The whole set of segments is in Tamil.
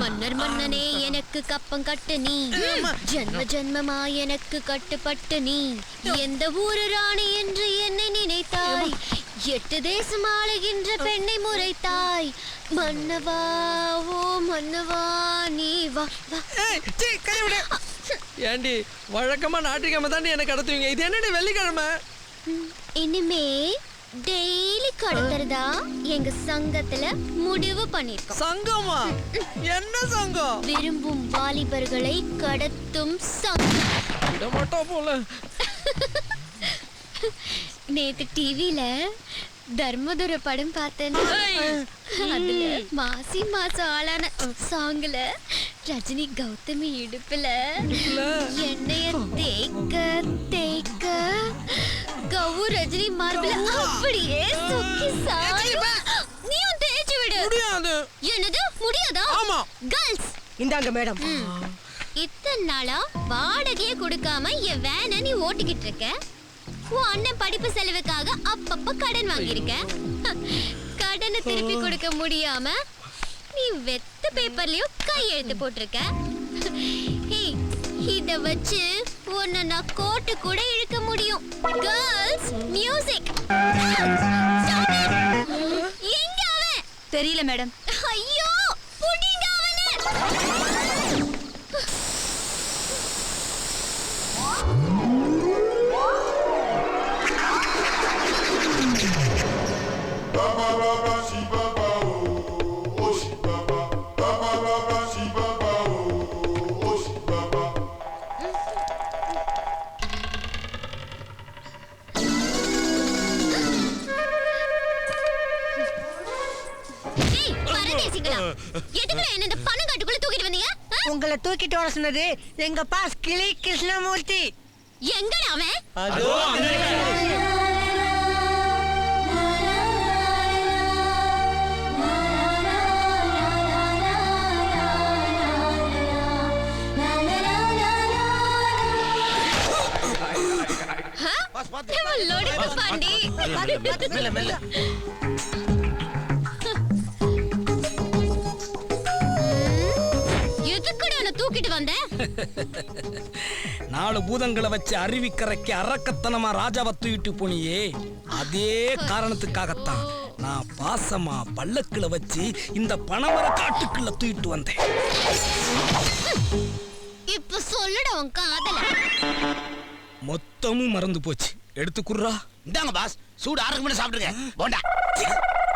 மன்னர் மன்னனே எனக்கு கப்பம் கட்டு நீ, ஜன்ம ஜன்மமா எனக்கு கட்டுப்பட்டு நீ, எந்த ஊரு ராணி என்று என்னை நினைத்தாய், 8 தேசம் ஆளுகின்ற பெண்ணை முறைத்தாய், மன்னவா ஓ மன்னவா நீ வா வா. ஏண்டி வழக்கமா ஞாயிற்றுக்கிழமை தாண்டி எனக்கு கடத்துவீங்க, இது என்னடி வெள்ளிக்கிழமை? இனிமே டெய்லி கடத்துறதா எங்க சங்கத்துல முடிவு பண்ணிருக்கோம். சங்கமா? என்ன சங்கம்? விரும்பும் வாலிபர்களை கடத்தும் சங்கம். விட மாட்டா போல. நேத்து டிவில தர்மதுர படம் பார்த்தேன். அதுல மாசி மாசம் ஆளான சாங்ல ரஜினி கௌதமி இடுப்புல எண்ணெய தேக்க தேக்க கவு ரஜினி மார்பில அப்படியே சுக்கி சாயும். நீயும் தேய்ச்சி விடு. முடியாது. என்னது முடியாதா? ஆமா. கேர்ள்ஸ் இந்தாங்க மேடம். இத்தனை நாளா வாடகையே கொடுக்காம என் வேனை நீ ஓட்டிக்கிட்டு இருக்க. உன் அண்ணன் படிப்பு செலவுக்காக அப்பப்ப கடன் வாங்கியிருக்க. கடனை திருப்பி கொடுக்க முடியாம நீ வெத்த பேப்பர்லயும் கையெழுத்து போட்டிருக்க. இத வச்சு உன்னை நான் கோர்ட்டு கூட இழுக்க முடியும். Girls music. எங்க அவன்? தெரியல மேடம். ஐயோ புடிங்க அவனை. உங்களை தூக்கிட்டு வர சொன்னது எங்க பாஸ் கிளி கிருஷ்ணமூர்த்தி. எங்கடா அவன்? தூக்கிட்டு வந்த 4 பூதங்களை வச்சு அருவிக்கரைக்கு அரக்கத்தனமா ராஜாவை தூக்கிட்டு போனியே, அதே காரணத்துக்காகத்தான் நான் பாசமா பல்லக்குல வச்சு இந்த பனமர காட்டுக்குள்ள தூக்கிட்டு வந்தேன். இப்ப சொல்லுடா உன் காதல. மொத்தமும் மறந்து போச்சு, எடுத்துக்குறா. இந்தாங்க பாஸ், சூடு ஆறுக்கு முன்ன சாப்பிடுங்க. போண்டா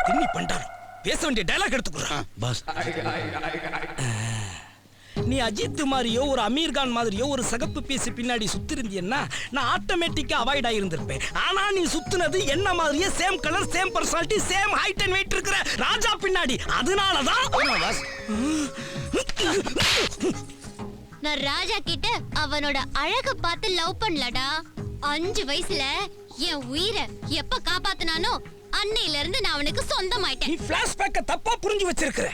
தின்னி பண்டாரம், பேச வேண்டிய டயலாக் எடுத்துக்குறா. பாஸ், நீ அஜித் மாதிரியோ ஒரு அமீர்கான் மாதிரியோ ஒரு சகப்பு பேசி பின்னாடி சுத்திருந்தீன்னா நான் ஆட்டோமேட்டிக்கா அவாய்ட் ஆயிருந்திருப்பேன். ஆனா நீ சுத்துனது என்ன மாதிரியே same colour, same personality, same height and weight இருக்கிற ராஜா பின்னாடி. அதனாலதான் நான் ராஜா கிட்ட அவனோட அழக பார்த்து லவ் பண்ணலடா. 5 வயசுல என் உயிரை எப்ப காப்பாத்தினானோ அன்னையில இருந்து நான் அவனுக்கு சொந்தமாயிட்டேன். நீ பிளாஷ்பேக்க தப்பா புரிஞ்சு வச்சிருக்கிற.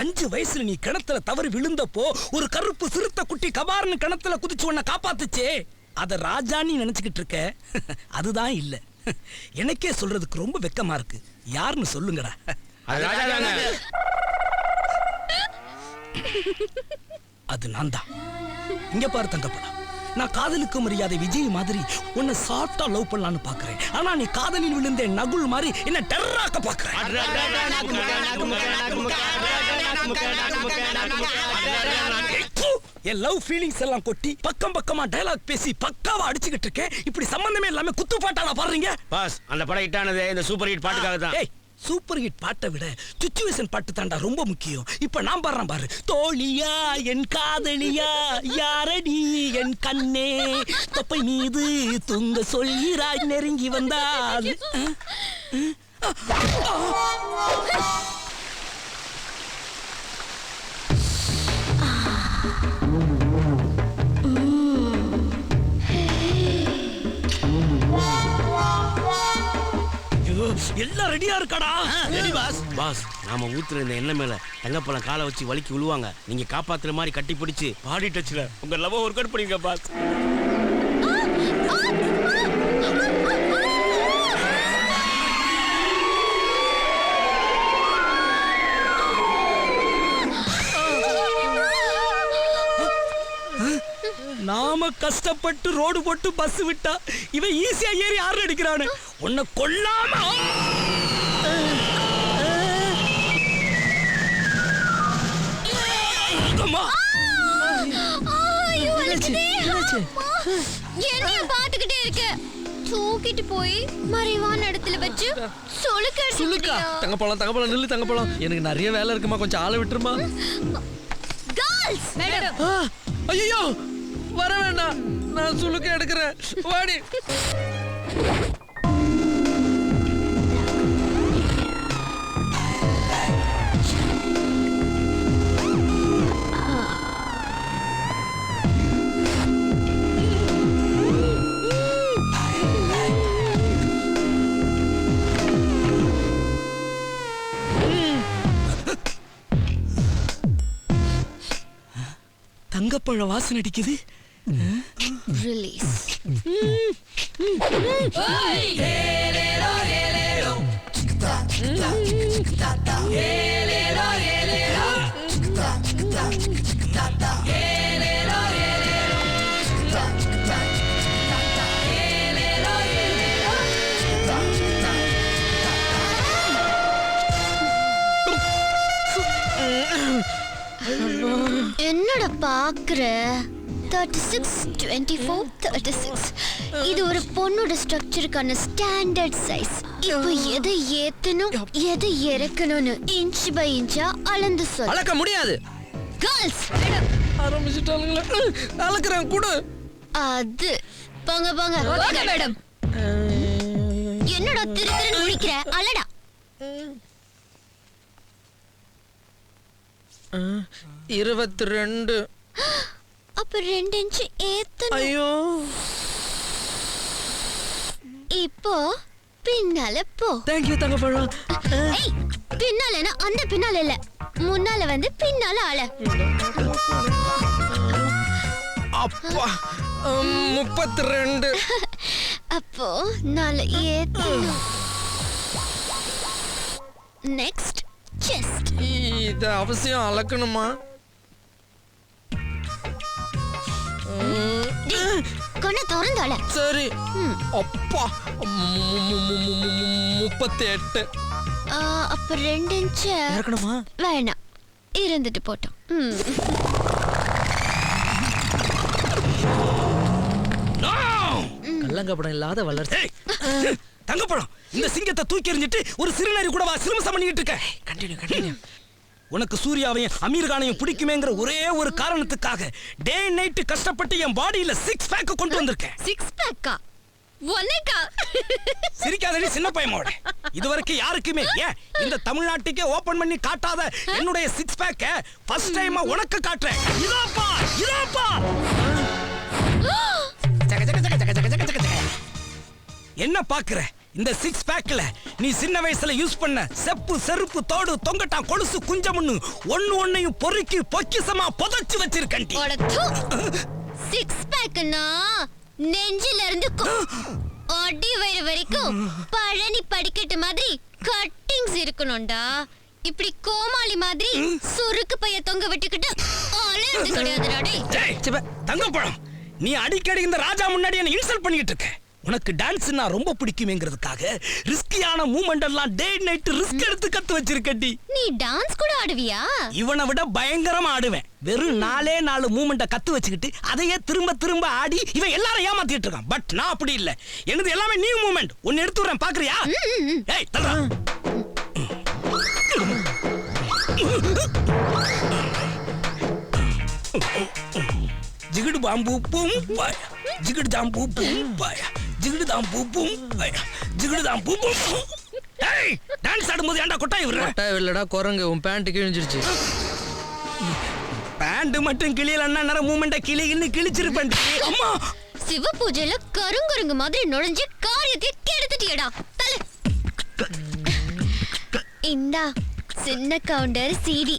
5 வயசுல நீ கிணத்துல தவறி விழுந்தப்போ ஒரு கருப்பு சிறுத்தை குட்டி கபார்னு கிணத்துல குதிச்சு உன்னை காப்பாத்துச்சே, அத ராஜான்னு நினைச்சுக்கிட்டு இருக்க. அதுதான் இல்ல. எனக்கே சொல்றதுக்கு ரொம்ப வெக்கமா இருக்கு. யாருன்னு சொல்லுங்கடா. அது நான் தான். இங்க பாரு தங்கப்படா, நான் காதலுக்கு மரியாதை விஜய் மாதிரி உன்னை சாஃப்டா லவ் பண்ணலான்னு பாக்குறேன். ஆனா நீ காதலில் விழுந்த நகுல் மாதிரி என்ன டெரராக்க பாக்குறேன். என் லவ் ஃபீலிங்ஸ் எல்லாம் கொட்டி பக்கம் பக்கமா டயலாக் பேசி பக்காவா அடிச்சுக்கிட்டு இருக்கேன். இப்படி சம்பந்தமே இல்லாம குத்து பாட்டாளா பாடுறீங்க. பாஸ், அந்த படம் ஹிட் ஆனது இந்த சூப்பர் ஹிட் பாட்டுக்காக தான். சூப்பர் ஹிட் பாட்டை விட சிச்சுவேஷன் பாட்டு தாண்டா ரொம்ப முக்கியம். இப்ப நான் பாடுறேன் பாரு. தோழியா என் காதலியா யாரடி என் கண்ணே தொப்பை மீது தூங்க சொல்கிறாய் நெருங்கி வந்தால். எல்லாம் ரெடியா இருக்காடா? Ready pass. பாஸ், நாம ஊத்துற இந்த எண்ணெய் மேல தங்கப்பழம் காலை வச்சு வலிக்கு விழுவாங்க. நீங்க காப்பாத்துற மாதிரி கட்டி பிடிச்சு பாடி டச்ல உங்க லவ் ஒர்க் அவுட் பண்ணுங்க பாஸ். நாம கஷ்டப்பட்டு ரோடு போட்டு பஸ் விட்டா இவன் ஈஸியா ஏறி ஆறு அடிக்கிறானு. உன்னை கொல்லாம அம்மா. ஐயோ, வலிக்குதே. என்னைய பாத்துக்கிட்டே இருக்க. தூக்கிட்டு போய் மறைவான இடத்துல வச்சு சுளுக்கா சுளுக்க தங்கப்பழம் நில்லு தங்கப்பழம். எனக்கு நிறைய வேலை இருக்குமா, கொஞ்சம் ஆளை விட்டுருமா. Girls madam. ஐயோ வர வேண்டாம், நான் சுளுக்க எடுக்கிறேன். வாடி. தங்கப்பழ வாசனை அடிக்குது. ரிலீஸ். என்னோட பாக்குற 36, 24, 36. இது ஒரு பொண்ணோட ஸ்ட்ரக்சருக்கான ஸ்டாண்டர்ட் சைஸ். இப்போ எதை ஏத்தணும் எதை இறக்கணும்னு இன்ச் பை இன்ச்சா அளந்து சொல்ல. அளக்க முடியாது. கேர்ள்ஸ் ஆரம்பிச்சிட்டாங்களா? அளக்குறேன் கூட. அது போங்க போங்க. Okay madam. என்னடா திருத்திரு முடிக்கிற? அலடா. 22. அப்ப 2 இன்ச் ஏத்தணும். ஐயோ இப்போ பின்னால போ. Thank you Thangapazham. ஏய், பின்னாலனா அந்த பின்னால இல்ல, முன்னால வந்து பின்னால ஆள. அப்பா 32. அப்போ நால ஏத்தணும். Next chest. இது அவசியம் அளக்கணுமா? கொன்ன திறந்தால. சரி. அப்பா 38. அப்ப 2 இன்ச் இறக்கணுமா? வேணாம், இருந்துட்டு போட்டோம். கள்ளங்கப்படம் இல்லாத வளர்ச்சி. தங்கப்பழம், இந்த சிங்கத்தை தூக்கி எறிஞ்சிட்டு ஒரு சிறுநரி கூட வா சிறுமசம் பண்ணிக்கிட்டு இருக்க. கண்டினியூ. உனக்கு சூர்யாவையும் அமீர்கானையும் பிடிக்குமேங்கிற ஒரே ஒரு காரணத்துக்காக டே நைட் கஷ்டப்பட்டு என் பாடியில 6 பேக் கொண்டு வந்திருக்கேன். 6 பேக்கா? ஒன்னேக்கா? சிரிக்காதடி சின்ன பையனோட. இதுவரைக்கும் யாருக்குமே ஏன் இந்த தமிழ்நாட்டுக்கே ஓபன் பண்ணி காட்டாத என்னுடைய 6 பேக்க ஃபர்ஸ்ட் டைமா உனக்கு காட்டுறேன். இதாப்பா. என்ன பாக்குற? இந்த 6 பேக்ல நீ சின்ன வயசுல யூஸ் பண்ண செப்பு, செருப்பு, தோடு, தொங்கட்டான், கொலுசு, குஞ்சமுன்னு ஒண்ணையும் பொறுக்கி பொக்கிசமா புதைச்சு வச்சிருக்கேன். 6 பேக்னா நெஞ்சில இருந்து அடி வயிறு வரைக்கும் பழனி படிக்கட்டு மாதிரி கட்டிங்ஸ் இருக்கணும்டா. இப்படி கோமாளி மாதிரி சுருக்கு பைய தொங்க விட்டுக்கிட்டு அலையறது கிடையாதுடா. தங்கப்பழம், நீ அடிக்கடி இந்த ராஜா முன்னாடி என்ன இன்சல்ட் பண்ணிட்டு இருக்க. உனக்கு டான்ஸ்னா ரொம்ப பிடிக்குமேங்கிறதுக்காக ரிஸ்கியான மூவ்மெண்ட் எல்லாம் டே நைட் ரிஸ்க் எடுத்து கத்து வச்சிருக்கடி. நீ டான்ஸ் கூட ஆடுவியா? இவனை விட பயங்கரமா ஆடுவேன். வெறும் 4 மூவ்மெண்ட கத்து வச்சுக்கிட்டு அதையே திரும்ப ஆடி இவன் எல்லாரும் ஏமாத்திட்டு இருக்கான். பட் நான் அப்படி இல்ல. எனது எல்லாமே நியூ மூவ்மெண்ட். ஒன்னு எடுத்து வரேன், பாக்குறியா? ஏய் தல்றா. ஜிகிடு பாம்பு பூம் பாயா, ஜிகிடு ஜாம்பு பூம் பாயா, ஜிகிடு தாம்பு பூம் பாயா, ஜிகிடு தாம்பு பூம். ஏய், டான்ஸ் ஆடும்போது ஏன்டா கொட்டாய் விடுற? கொட்டாய் இல்லடா குரங்கு, உன் பேண்ட் கிழிஞ்சிருச்சு. பேண்ட் மட்டும் கிளியலன்னா நேரம் மூமெண்ட கிழிச்சிருப்பேன். அம்மா, சிவ பூஜையில கருங்குரங்கு மாதிரி நுழைஞ்சு காரியத்தை கெடுத்துட்டியடா. தல இந்தா சின்ன கவுண்டர் சிடி.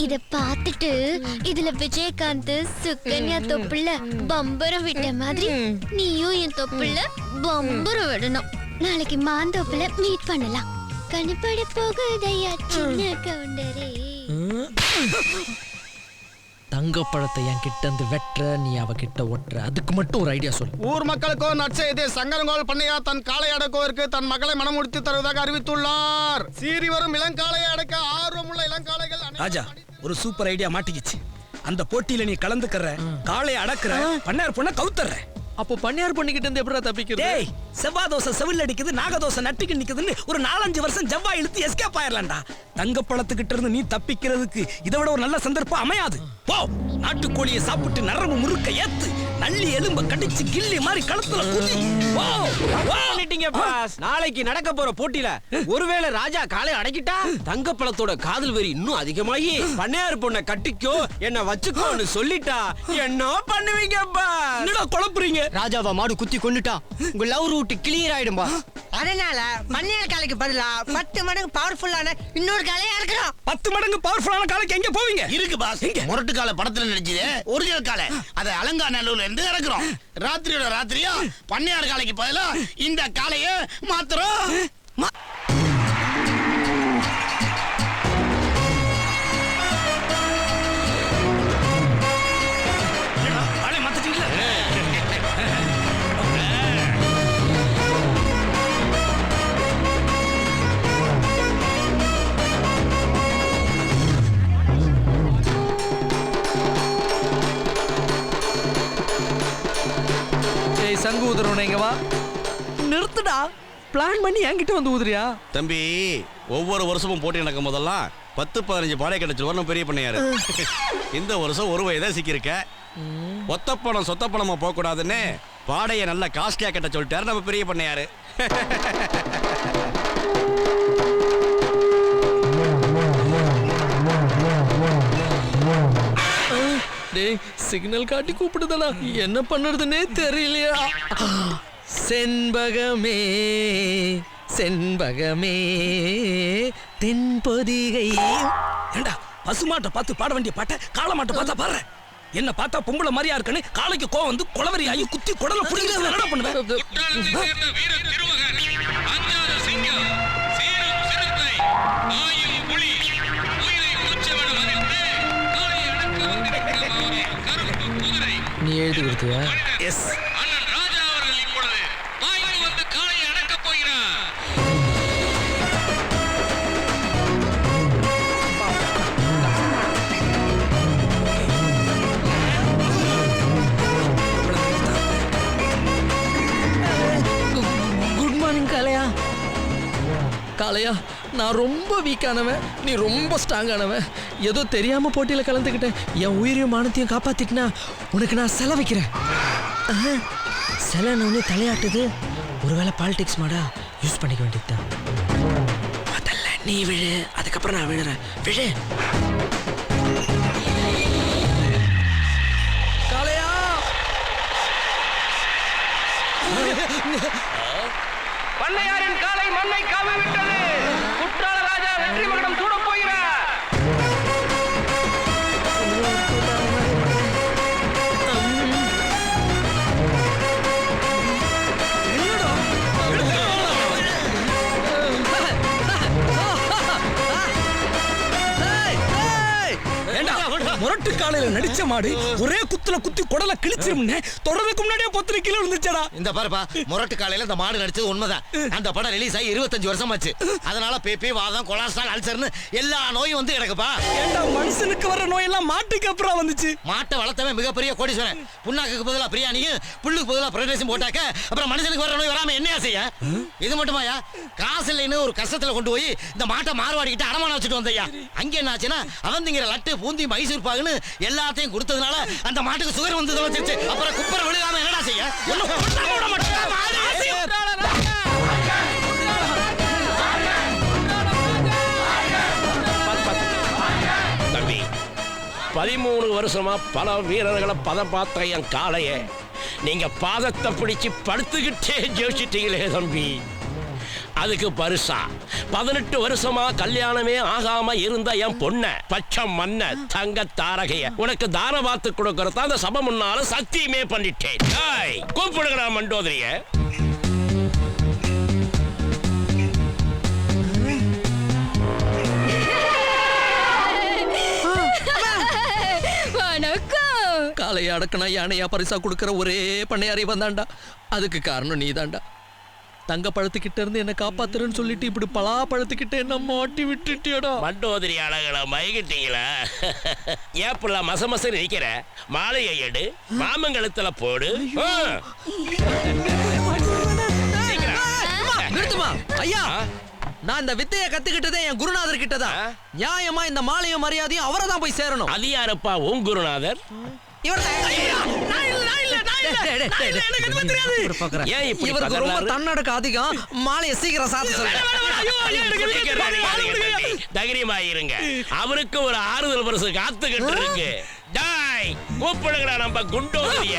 இத பார்த்துட்டு இதுல விஜயகாந்த் சுகன்யா தொப்புல பம்பரம் விட்ட மாதிரி நீயும் என் தொப்புல பம்பரம் விடணும். நாளைக்கு மாந்தோப்புல மீட் பண்ணலாம். கணிப்பட போகுதையா சின்ன கவுண்டரே. தங்கப்பழத்தை என் கிட்ட இருந்து வெட்டுற, நீ அவகிட்ட ஒட்டுற. அதுக்கு மட்டும் ஒரு ஐடியா சொல்லு. ஊர் மக்களுக்கோ நற்செய்தி. சங்கரங்கோல் பண்ணையா தன் காளை அடக்குவதற்கு தன் மகளை மனமுடித்து தருவதாக அறிவித்துள்ளார். சீறி வரும் இளங்காளையை அடக்க ஆர்வமுள்ள இளங்காளைகள் ராஜா, ஒரு சூப்பர் ஐடியா மாட்டிக்கிச்சு. அந்த போட்டியில நீ கலந்துக்கற, காளையை அடக்குற, பண்ணையார் பொண்ண கவுத்தற. அப்போ பண்ணையார் பண்ணிக்கிட்டு இருந்து எப்படா தப்பிக்கிறது? டேய், செவ்வாய் தோசை செவில் அடிக்குது, நாகதோசை நட்டுக்கு நிக்குதுன்னு ஒரு 4-5 வருஷம் ஜவ்வா இழுத்து எஸ்கேப் ஆயிரலாம்டா. தங்கப்பழத்துக்கிட்ட இருந்து நீ தப்பிக்கிறதுக்கு இதை விட ஒரு நல்ல சந்தர்ப்பம் அமையாது. போ, நாட்டுக்கோழியை சாப்பிட்டு நரம்பு முறுக்க ஏத்து, நல்லி எலும்ப கடிச்சு கிள்ளி மாதிரி களத்துல குதி. போ, பண்ணிட்டீங்க பாஸ். நாளைக்கு நடக்க போற போட்டியில ஒருவேளை ராஜா காலை அடக்கிட்டா தங்கப்பழத்தோட காதல் வெறி இன்னும் அதிகமாகி பண்ணையார் பொண்ண கட்டிக்கோ என்ன வச்சுக்கோன்னு சொல்லிட்டா என்ன பண்ணுவீங்க பாஸ்? என்னடா குழப்புறீங்க? ராஜாவா மாடு குத்தி கொண்டுட்டா உங்க லவ் ரூட் கிளியர் ஆயிடும்பா. அதனால பண்ணையார் காளைக்கு பதிலா 10 மடங்கு பவர்ஃபுல்லான இன்னொரு காளையா இருக்கிறோம். 10 மடங்கு பவர்ஃபுல்லான காளைக்கு எங்க போவீங்க? இருக்கு பாஸ். முரட்டு காலை படத்துல நடிச்சது ஒரிஜினல் காலை. அதை அலங்காநல்லூர்ல இருந்து இறக்குறோம். ராத்திரியோட ராத்திரியா பண்ணையார் காலைக்கு பதிலா இந்த காளைய மாத்துறோம். சங்கு ஊதுறவன இங்க வா. நிறுத்துடா. பிளான் பண்ணி என்கிட்ட வந்து ஊதுறியா? தம்பி, ஒவ்வொரு வருஷமும் போட்டி நடக்கும் போதெல்லாம் 10-15 பாடை கிடைச்சு வரணும் பெரிய பண்ணையாரு. இந்த வருஷம் ஒரு வயதான் சிக்கிருக்க. ஒத்தப்பணம் சொத்தப்பணமா போக கூடாதுன்னு பாடையை நல்லா காஸ்ட்லியா கட்ட சொல்லிட்டாரு நம்ம பெரிய பண்ணையாரு. டேய், சிக்னல் காட்டி கூப்பிடுதடா. என்ன பண்ணுறதுன்னே தெரியலையா? செண்பகமே செண்பகமே தென்பொதிகை. ஏண்டா, பசுமாட்டை பார்த்து பாட வேண்டிய பாட்டை காளை மாட்டை பார்த்தா பாடுற. என்ன பார்த்தா பொம்பளை மாதிரியா இருக்குன்னு காளைக்கு கோவம் வந்து குளவரி ஆகி குத்தி குடல புடிக்கிறது என்னடா பண்ணுவேன்? நீ எழுதி கொடுத்தியா? எஸ். குட் மார்னிங் காளையா. காளையா, நான் ரொம்ப வீக்கானவன், நீ ரொம்ப ஸ்ட்ராங்கானவன். ஏதோ தெரியாம போட்டியில கலந்துக்கிட்டேன். என் உயிரையும் மானத்தையும் காப்பாத்திட்டுனா உனக்கு நான் செல வைக்கிறேன். செலன்னு ஒன்று தலையாட்டுது. ஒருவேளை பாலிடிக்ஸ் மாடா யூஸ் பண்ணிக்க வேண்டியதுதான். முதல்ல நீ விழு, அதுக்கப்புறம் நான் விழுறேன். விழு. காளையா, பண்ணையாரின் காலை மண்ணை காவி விட்டது. குற்றால ராஜா வெற்றி மகுடம் சூடப் போகிறார். முரட்டு காலையில நடிச்ச மாடு ஒரே குத்துல குத்தி குடல கிழிச்சிரும்னு தொடர்றதுக்கு முன்னாடியே 10 கிலோ இருந்துச்சடா. இந்த பாருப்பா, முரட்டு காலையில இந்த மாடு நடிச்சது உண்மைதான். அந்த படம் ரிலீஸ் ஆகி 25 வருஷம் ஆச்சு. அதனால பேபி, வாதம், கொலஸ்ட்ரால், அல்சர்னு எல்லா நோயும் வந்து கிடக்குப்பா. ஏண்டா, மனுஷனுக்கு வர நோயெல்லாம் மாட்டுக்கு அப்புறம் வந்துச்சு. மாட்டை வளர்த்தவன் மிகப்பெரிய கோடீஸ்வரன். புண்ணாக்கு பதிலா பிரியாணியும் புல்லுக்கு பதிலா பிரைட் போட்டாக்க அப்புறம் மனுஷனுக்கு வர நோய் வராம என்னையா செய்ய? இது மட்டுமாயா, காசு இல்லைன்னு ஒரு கஷ்டத்துல கொண்டு போய் இந்த மாட்டை மார்வாடிக்கிட்டு அடமானம் வச்சுட்டு வந்தையா. அங்க என்ன ஆச்சுன்னா அவந்திங்கிற லட்டு பூந்தி மைசூர் பாகுன்னு எல்லாத்தையும் கொடுத்ததுனால அந்த மாட்டுக்கு சுகர் வந்து வந்துச்சு. அப்புறம் குப்பரை விழுகாம என்னடா செய்ய? தம்பி, 13 வருஷமா பல வீரர்களை பதம் பார்த்த என் காளைய நீங்க பாதத்தை பிடிச்சு படுத்துக்கிட்டே ஜெயிச்சிட்டீங்களே தம்பி. அதுக்கு பரிசா 18 வருஷமா கல்யாணமே ஆகாம இருந்த என் பொண்ண பச்சை மண்ண தங்க தாரகைய உனக்கு தான பார்த்து கொடுக்கறதா அந்த சபை முன்னால சத்தியமே பண்ணிட்டேன். கூப்பிடுகிறா மண்டோதரிய. காளையை அடக்கனா யானையா பரிசா கொடுக்கிற ஒரே பண்ணையாரி வந்தாண்டா. அதுக்கு காரணம் நீ தாண்டா. தங்க பழத்துக்கிட்ட இருந்து என்ன காப்பாத்துறேன்னு சொல்லிட்டு இப்படி பலா பழத்துக்கிட்ட என்ன மாட்டி விட்டுட்டியடா. மண்டோதரி அழகலை மயகிட்டீங்களா? ஏப்புல மசமச நிக்கிற மாலையை எடு, மாமங்கலத்துல போடு. நிறுத்துமா ஐயா. நான் இந்த வித்தையை கத்துக்கிட்டதே என் குருநாதர் கிட்டதான். நியாயமா இந்த மாலையும் மரியாதையும் அவரை தான் போய் சேரணும். அது யாரப்பா உன் குருநாதர்? இவருக்கு ரொம்ப தன்னடக்க அதிகம். மாலையை சீக்கிரம் சாத்த சொல்லுங்க. தைரியமாயிருங்க, அவருக்கு ஒரு ஆறுதல் பரிசு காத்துக்கிட்டு இருக்கு. டாய் கூப்பிடுங்கடா நம்ம குண்டோதரிய.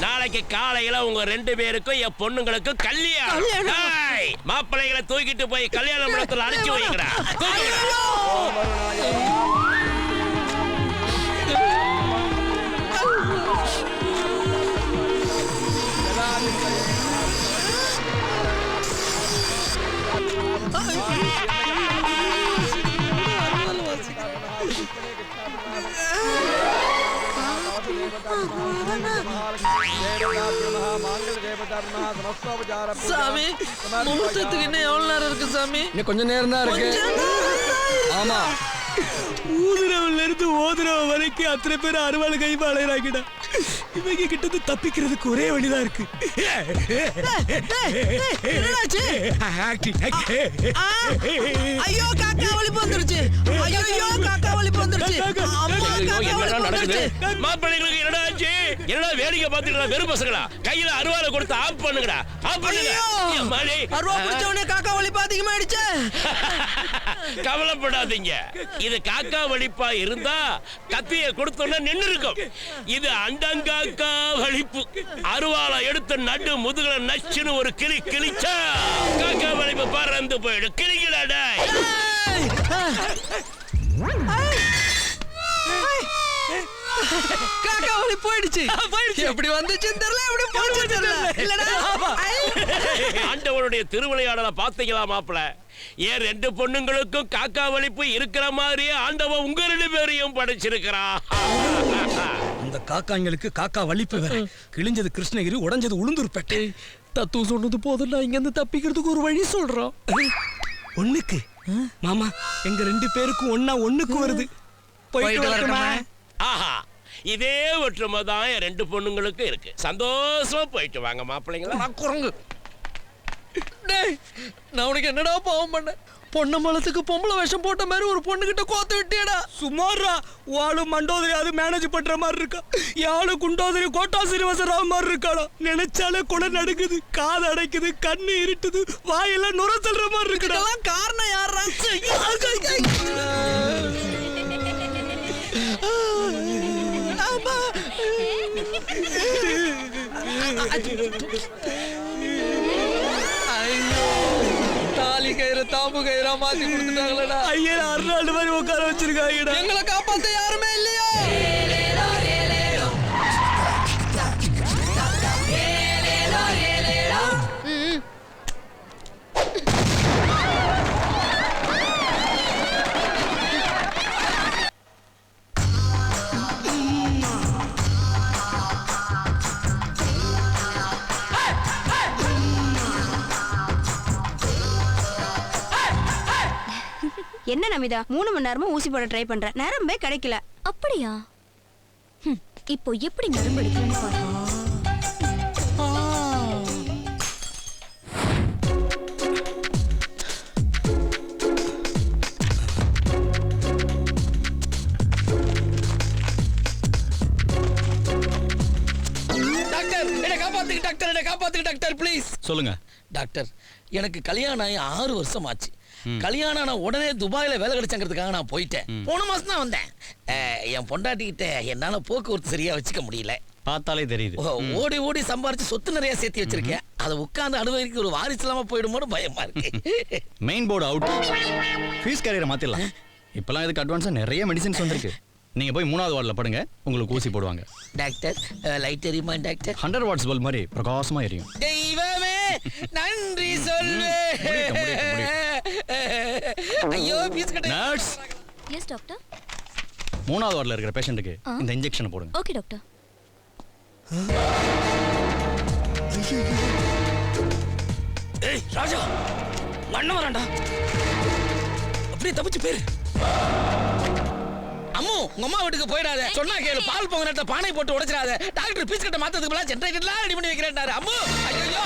நாளைக்கு காலையில உங்க 2 பேருக்கும் என் பொண்ணுங்களுக்கும் கல்யாணம். மாப்பிள்ளைகளை தூக்கிட்டு போய் கல்யாண மண்டபத்துல அனுப்பிச்சு வைங்கடா. சாமி, முகூர்த்தத்துக்கு இன்னும் எவ்வளவு நேரம் இருக்கு சாமி? இன்னும் கொஞ்ச நேரம் தான் இருக்கு. ஆமா, ஊதுறவன்ல இருந்து ஓதுறவன் வரைக்கும் அத்தனை பேர் அறுவாள் கைமா அலைகிறாங்கடா. இவங்க கிட்ட தப்பிக்கிறதுக்கு ஒரே வழிதான் இருக்கு. ஐயோ காக்கா வலிப்பு வந்துருச்சு. ஐயோ காக்கா வலிப்பு வந்துருச்சு. மாப்பிள்ளைகளுக்கு என்னடா ஆச்சு? என்னடா வேடிக்கை பார்த்துட்டு வெறும் பசங்களா? கையில அருவாளை கொடுத்து ஆஃப் பண்ணுங்கடா. ஆஃப் பண்ணுங்க. அருவா பிடிச்சவனே காக்கா வலிப்பு அதிகமாயிடுச்சு. கவலைப்படாதீங்க, இது காக்கா வலிப்பா இருந்தா கத்திய கொடுத்தோன்னா நின்று இருக்கும். இது அண்டங்காக்கா வலிப்பு. அருவாளை எடுத்து நடு முதுகுல நச்சுன்னு ஒரு கிளி கிழிச்சா காக்கா வலிப்பு பறந்து போயிடும். கிளிக்கலாடா. காக்கா வலி போயிடுச்சு. எப்படி வந்துச்சுன்னு தெரியல, எப்படி போயிடுச்சு தெரியல. இல்லடா ஆண்டவனுடைய திருவிளையாடலை பார்த்தீங்களா மாப்பிள? ஏன் 2 பொண்ணுங்களுக்கும் காக்கா வலிப்பு இருக்கிற மாதிரியே ஆண்டவன் உங்க 2 பேரையும் படைச்சிருக்கிறான். அந்த காக்காங்களுக்கு காக்கா வலிப்பு வேற. கிழிஞ்சது கிருஷ்ணகிரி, உடைஞ்சது உளுந்தூர்பேட்டை. தத்துவம் சொன்னது போதும். நான் இங்க இருந்து தப்பிக்கிறதுக்கு ஒரு வழி சொல்றோம். ஒண்ணுக்கு மாமா, எங்க 2 பேருக்கும் ஒண்ணுக்கு வருது. போயிட்டு வரட்டுமா? ஆஹா, இதே ஒற்றுமை தான் 2 பொண்ணுங்களுக்கு இருக்கு. சந்தோஷமா போயிட்டு வாங்க மாப்பிள்ளைங்களா. நான் குரங்கு. டேய், நான் உனக்கு என்னடா பாவம் பண்ண? பொண்ணு மலத்துக்கு பொம்பளை வேஷம் போட்ட மாதிரி ஒரு பொண்ணு கிட்ட கோத்து விட்டியடா. சுமாரா வாழு மண்டோதரி அது மேனேஜ் பண்ற மாதிரி இருக்கா. யாழு குண்டோதரி கோட்டா சீனிவாசராவ் மாதிரி இருக்காளா. நினைச்சாலே குலை நடுக்குது, காது அடைக்குது, கண்ணு இருட்டுது, வாயெல்லாம் நுர தள்ளுற மாதிரி இருக்குடா. காரணம் யாரா? ஐயோ, தாலி கயிறு தாம்பு கயிறா மாத்தி கொடுத்துட்டாங்களடா. ஐயா, அருணாண்டு மாதிரி உட்கார வச்சிருக்காங்கடா. எங்களை காப்பாத்த யாருமே இல்லையா? என்ன நமிதா, 3 மணி நேரமா ஊசி போட ட்ரை பண்றேன், நரம்பே கிடைக்கல. அப்படியா? இப்போ எப்படி நரம்பு எடுக்கணும்னு பாரு. டாக்டர், என்ன காப்பாத்துங்க டாக்டர், என்ன காப்பாத்துங்க டாக்டர் ப்ளீஸ். சொல்லுங்க டாக்டர், எனக்கு கல்யாணம் ஆகி 6 வருஷம் ஆச்சு. கல்யாணம் நான் உடனே துபாயில வேலை கிடைச்சங்கிறதுக்காக நான் போயிட்டேன். போன மாசம் தான் வந்தேன். என் பொண்டாட்டிக்கிட்ட என்னால போக்குவரத்து சரியா வச்சுக்க முடியல. பார்த்தாலே தெரியுது. ஓடி ஓடி சம்பாரிச்சு சொத்து நிறைய சேர்த்து வச்சிருக்கேன். அதை உட்கார்ந்து அனுபவிக்க ஒரு வாரிசு இல்லாம போயிடுமோன்னு பயமா இருக்கு. Main board out. ஃபீஸ் கேரியரை மாத்திடலாம். இப்பெல்லாம் இதுக்கு அட்வான்ஸா நிறைய மெடிசின்ஸ் வந்திருக்கு. நீங்க போய் 3வது வார்டில் படுங்க, உங்களுக்கு ஊசி போடுவாங்க. டாக்டர், லைட் எரியுமா டாக்டர்? 100 வாட்ஸ் பல்ப் மாதிரி பிரகாசமா எரியும். தெய்வமே நன்றி சொல்லு. ஐயோ பீஸ் கட்ட. Nurse, yes doctor. 3வது வார்டில் இருக்கிற பேஷண்ட்டுக்கு இந்த இன்ஜெக்ஷனை போடுங்க. Okay doctor. ஏய் ராஜா, அண்ணன் வரான்டா. அப்படியே தப்பிச்சு பேரு. அம்மு, உங்க அம்மா வீட்டுக்கு போயிடாத. சொன்னா கேளு. பால் பொங்கனட்ட பானை போட்டு உடைச்சிடாத. டாக்டர் பீஸ் கட்ட மாத்ததுக்கு பதிலா ஜெனரேட்டர்லாம் ரெடி பண்ணி வைக்கிறேன்டாரு. அம்மு, ஐயோ.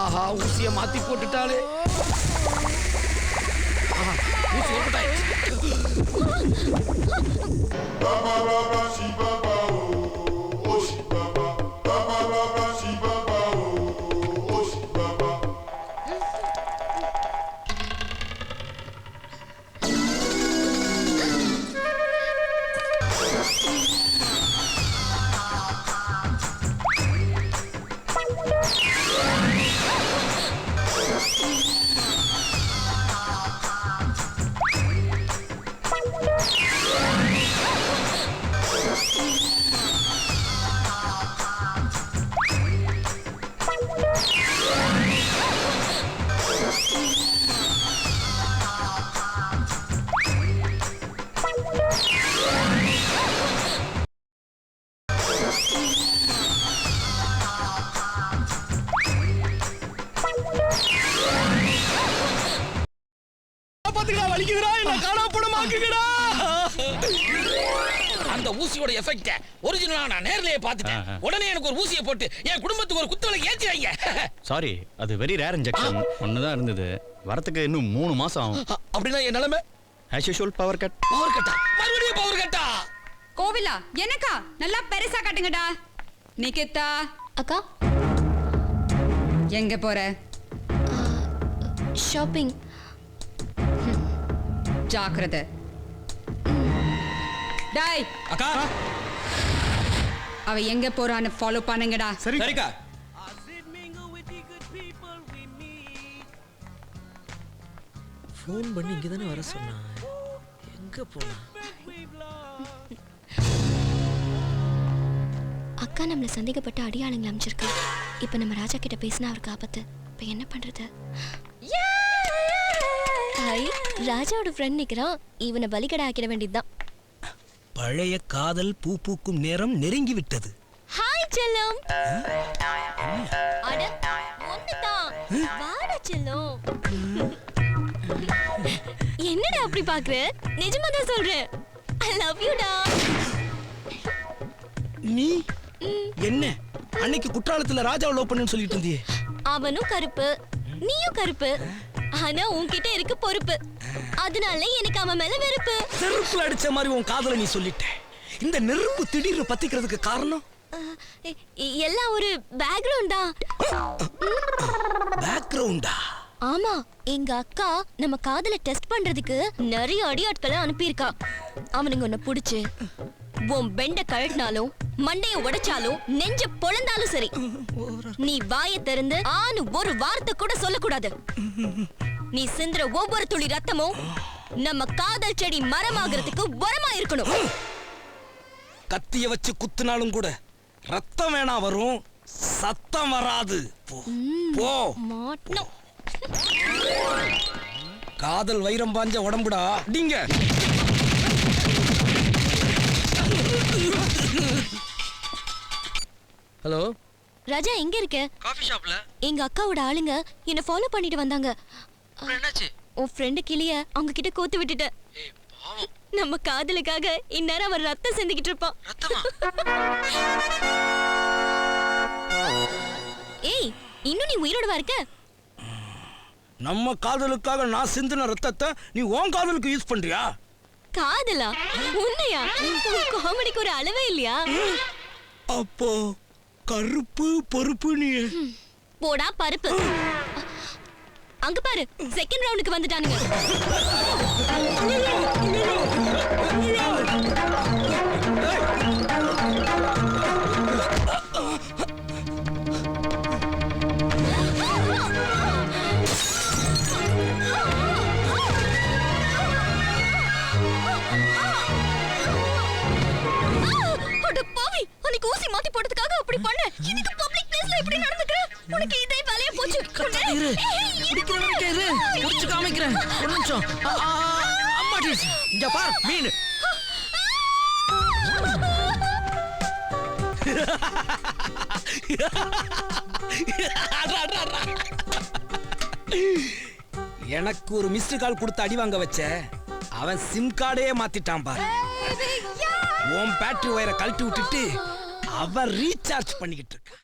ஆஹா, ஊசிய மாத்தி போட்டுட்டாளே. ஊசி ஓட்டாயிடுச்சு. அந்த ஊசியோட எஃபெக்ட் ஒரிஜினலா நான் நேர்லயே பார்த்துட்டேன். உடனே எனக்கு ஒரு ஊசியை போட்டு என் குடும்பத்துக்கு ஒரு குத்துவிளக்கு ஏத்தி வைங்க. சாரி, அது வெரி ரேர் இன்ஜெக்ஷன். ஒண்ணுதான் இருந்தது. வரதுக்கு இன்னும் 3 மாசம் ஆகும். அப்படின்னா என் நிலைமை as usual power cut. Power கட்டா? மறுபடியும் பவர் கட்டா? கோவிலா எனக்கா நல்லா பெருசா காட்டுங்கடா. நிகிதா அக்கா, எங்க போற? ஷாப்பிங். ஜாக்கிரதை. டாய் அக்கா, அவ எங்க போறான்னு ஃபாலோ பண்ணுங்கடா. சரிக்கா. ஃபோன் பண்ணி இங்க தானே வர சொன்னா. எங்க போனா? அக்கா நம்மள சந்தேகப்பட்ட அடியாளுங்களை அமைச்சிருக்கா. இப்ப நம்ம ராஜா கிட்ட பேசினா அவருக்கு ஆபத்து. இப்ப என்ன பண்றது? ஹாய், ராஜாவோட ஃப்ரெண்ட் நிக்கிறான். இவனை பலிகடா ஆக்கிட வேண்டியதுதான். பழைய காதல் பூ பூக்கும் நேரம் நெருங்கி விட்டது. ஹாய் செல்லம். அட ஒண்ணுதான். வாடா செல்லம். என்னடா அப்படி பாக்குற? நிஜமா தான் சொல்றேன். I love you டா. நீ என்ன அன்னைக்கு குற்றாலத்துல ராஜாவை லவ் பண்ணேன்னு சொல்லிட்டு இருந்தியே? அவனும் கருப்பு, நீயும் கருப்பு. ஆனா உன்கிட்ட இருக்கு பொறுப்பு. அதனால எனக்கு அவன் மேல வெறுப்பு. செருப்புல அடிச்ச மாதிரி உன் காதல நீ சொல்லிட்ட. இந்த நெருப்பு திடீர்னு பத்திக்கிறதுக்கு காரணம் எல்லாம் ஒரு பேக்ரவுண்ட் தான். பேக்ரவுண்டா? ஆமா, எங்க அக்கா நம்ம காதல டெஸ்ட் பண்றதுக்கு நிறைய அடியாட்களை அனுப்பியிருக்கா. அவனுங்க உன்னை புடிச்சு உன் பெண்ட கழட்டினாலும் மண்டைய உடைச்சாலும் நெஞ்ச பொழந்தாலும் சரி, நீ வாயை திறந்து ஆனு ஒரு வார்த்தை கூட சொல்லக்கூடாது. நீ சிந்துற ஒவ்வொரு துளி ரத்தமும் நம்ம காதல் செடி மரமாகிறதுக்கு உரமா இருக்கணும். கத்திய வச்சு குத்துனாலும் கூட ரத்தம் வேணா வரும், சத்தம் வராது. போ. மாட்டணும். காதல் வைரம் பாஞ்ச உடம்புடா. டிங்க. ஹலோ ராஜா, எங்க இருக்க? காஃபி ஷாப்ல. எங்க அக்காவோட ஆளுங்க என்ன ஃபாலோ பண்ணிட்டு வந்தாங்க. என்னாச்சு? உன் ஃப்ரெண்டு கிளிய அவங்க கிட்ட கோத்து விட்டுட்ட. நம்ம காதலுக்காக இந்நேரம் அவர் ரத்தம் சிந்திக்கிட்டு இருப்பான். ரத்தமா? ஏய், இன்னும் நீ உயிரோடவா இருக்க? நம்ம காதலுக்காக நான் சிந்தின ரத்தத்தை நீ உன் காதலுக்கு யூஸ் பண்றியா? காதலா? உன்னையா? காமெடிக்கு ஒரு அளவே இல்லையா? அப்போ கருப்பு பொறுப்பு நீ. போடா பருப்பு. அங்க பாரு, செகண்ட் ரவுண்டுக்கு வந்துட்டானுங்க. வரைக்கும் இரு புடிச்சு காமிக்கிறேன் ஒரு நிமிஷம் அம்மாடி இங்க பார் மீன் எனக்கு ஒரு மிஸ்டு கால் கொடுத்து அடி வாங்க வச்ச அவன் சிம் கார்டே மாத்திட்டான் பாரு. உன் பேட்டரி ஒயரை கழட்டி விட்டுட்டு அவன் ரீசார்ஜ் பண்ணிக்கிட்டு இருக்கான்.